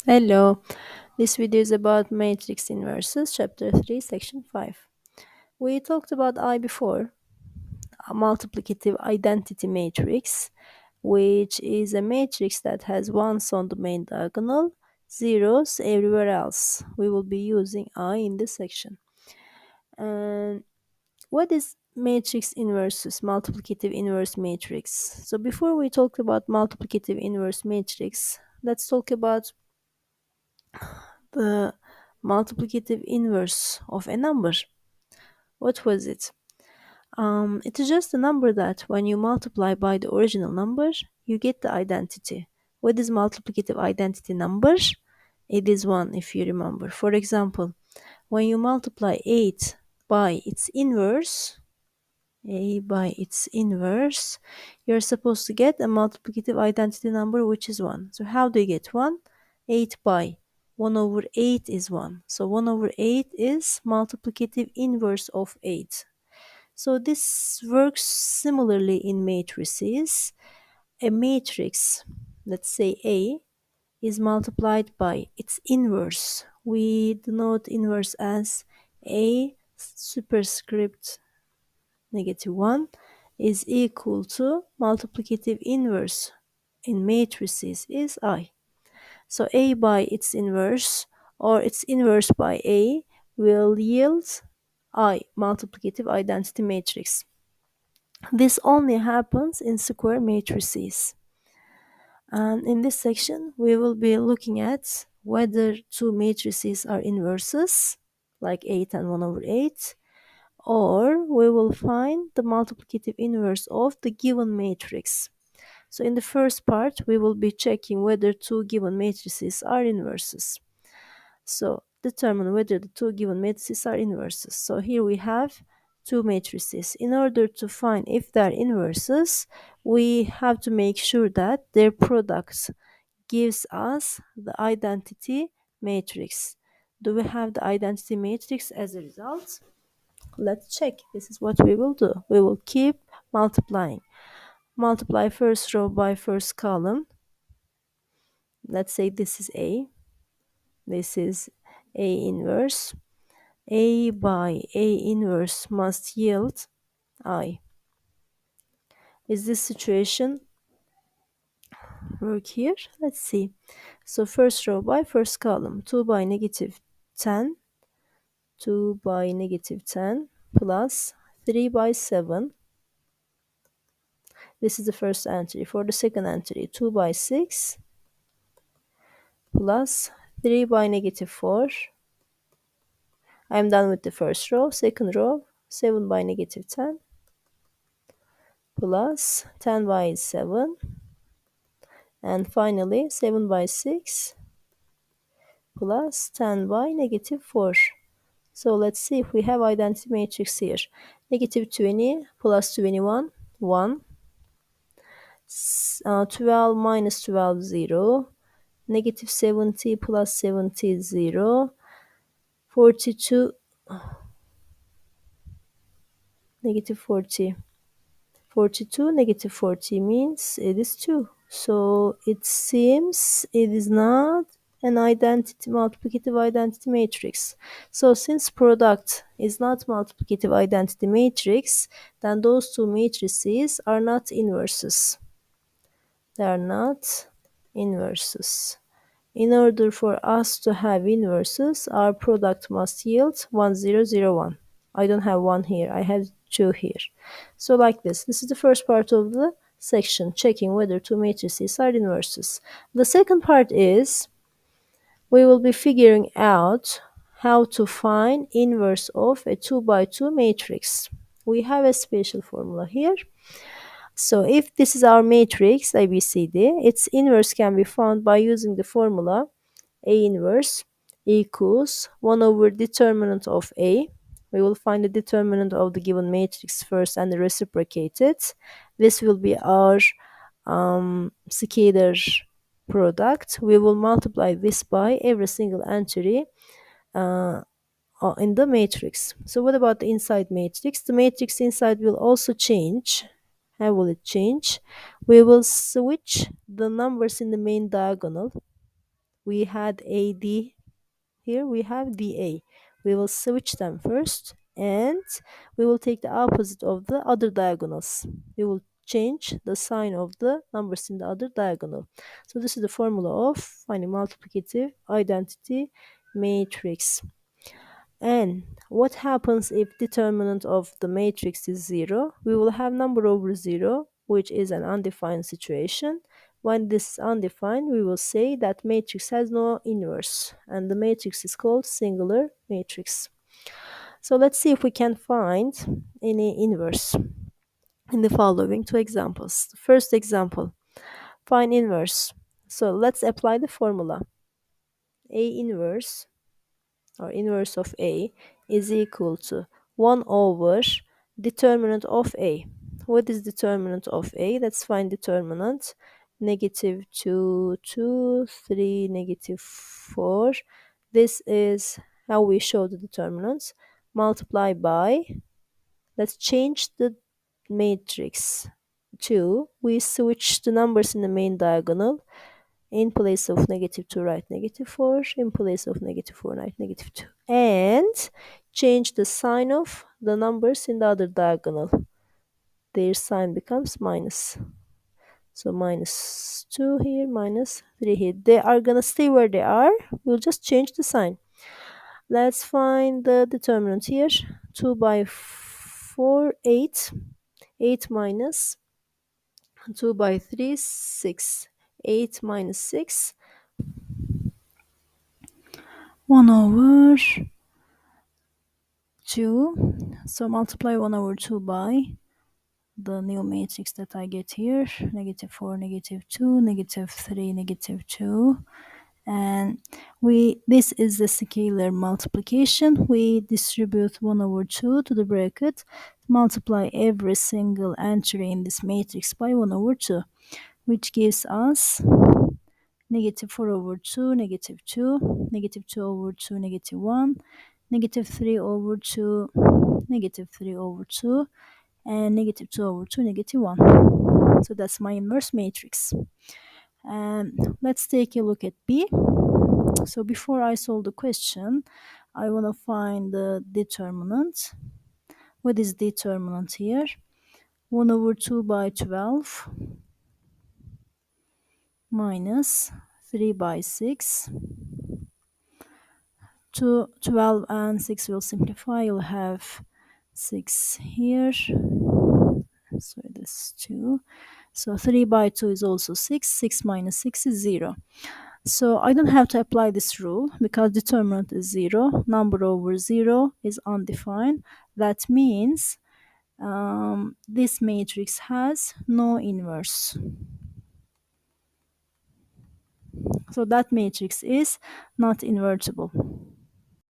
Hello, this video is about matrix inverses, chapter 3, section 5. We talked about I before, a multiplicative identity matrix, which is a matrix that has ones on the main diagonal, zeros everywhere else. We will be using I in this section. And what is matrix inverses, multiplicative inverse matrix? So before we talk about multiplicative inverse matrix, let's talk about the multiplicative inverse of a number. What was it? It is just a number that when you multiply by the original number, you get the identity. What is multiplicative identity number? It is 1 if you remember. For example, when you multiply 8 by its inverse, a by its inverse, you're supposed to get a multiplicative identity number which is 1. So how do you get 1? 8 by 1 over 8 is 1. So 1 over 8 is multiplicative inverse of 8. So this works similarly in matrices. A matrix, let's say A, is multiplied by its inverse. We denote inverse as A superscript -1 is equal to multiplicative inverse in matrices is I. So A by its inverse or its inverse by A will yield I, multiplicative identity matrix. This only happens in square matrices. And in this section, we will be looking at whether two matrices are inverses, like 8 and 1 over 8, or we will find the multiplicative inverse of the given matrix. So in the first part, we will be checking whether two given matrices are inverses. So determine whether the two given matrices are inverses. So here we have two matrices. In order to find if they are inverses, we have to make sure that their product gives us the identity matrix. Do we have the identity matrix as a result? Let's check. This is what we will do. We will keep multiplying. Multiply first row by first column. Let's say this is A. This is A inverse. A by A inverse must yield I. Is this situation work here? Let's see. So first row by first column. 2 by -10. 2 by -10 plus 3 by 7. This is the first entry. For the second entry, 2 by 6 plus 3 by -4. I'm done with the first row. Second row, 7 by -10 plus 10 by 7. And finally, 7 by 6 plus 10 by -4. So let's see if we have identity matrix here. -20 plus 21, 1. 12 minus 12, 0. -70 plus 70, 0. 42, -40. 42, -40 means it is 2. So it seems it is not an identity multiplicative identity matrix. So since product is not multiplicative identity matrix, then those two matrices are not inverses. They are not inverses. In order for us to have inverses, our product must yield 1, 0, 0, 1. I don't have 1 here, I have 2 here. So like this. This is the first part of the section, checking whether two matrices are inverses. The second part is we will be figuring out how to find inverse of a 2 by 2 matrix. We have a special formula here. So if this is our matrix ABCD, its inverse can be found by using the formula A inverse equals 1 over determinant of A. We will find the determinant of the given matrix first and reciprocate it. This will be our scalar product. We will multiply this by every single entry in the matrix. So what about the inside matrix? The matrix inside will also change. How will it change? We will switch the numbers in the main diagonal. We had AD, here we have DA. We will switch them first and we will take the opposite of the other diagonals. We will change the sign of the numbers in the other diagonal. So this is the formula of finding multiplicative identity matrix. And what happens if determinant of the matrix is 0? We will have number over 0, which is an undefined situation. When this is undefined, we will say that matrix has no inverse, and the matrix is called singular matrix. So let's see if we can find any inverse in the following two examples. The first example, find inverse. So let's apply the formula. A inverse, or inverse of A, is equal to 1 over determinant of A. What is determinant of A? Let's find determinant. Negative 2, 2, 3, negative 4. This is how we show the determinants. Multiply by, let's change the matrix to, we switch the numbers in the main diagonal. In place of negative 2, write negative 4. In place of negative 4, write negative 2. And change the sign of the numbers in the other diagonal. Their sign becomes minus. So minus 2 here, minus 3 here. They are going to stay where they are. We'll just change the sign. Let's find the determinant here. 2 by 4, 8. 8 minus 2 by 3, 6. 8 minus 6. 1 over 2. So multiply 1 over 2 by the new matrix that I get here. Negative 4, negative 2, negative 3, negative 2. And this is the scalar multiplication. We distribute 1 over 2 to the bracket, multiply every single entry in this matrix by 1 over 2, which gives us negative 4 over 2, negative 2, negative 2 over 2, negative 1, negative 3 over 2, negative 3 over 2, and negative 2 over 2, negative 1. So that's my inverse matrix. Let's take a look at B. So before I solve the question, I want to find the determinant. What is determinant here? 1 over 2 by 12 minus 3 by 6. 12 and 6 will simplify. You'll have 6 here. So this 2. So 3 by 2 is also 6. 6 minus 6 is 0. So I don't have to apply this rule because determinant is 0. Number over 0 is undefined. That means this matrix has no inverse. So that matrix is not invertible.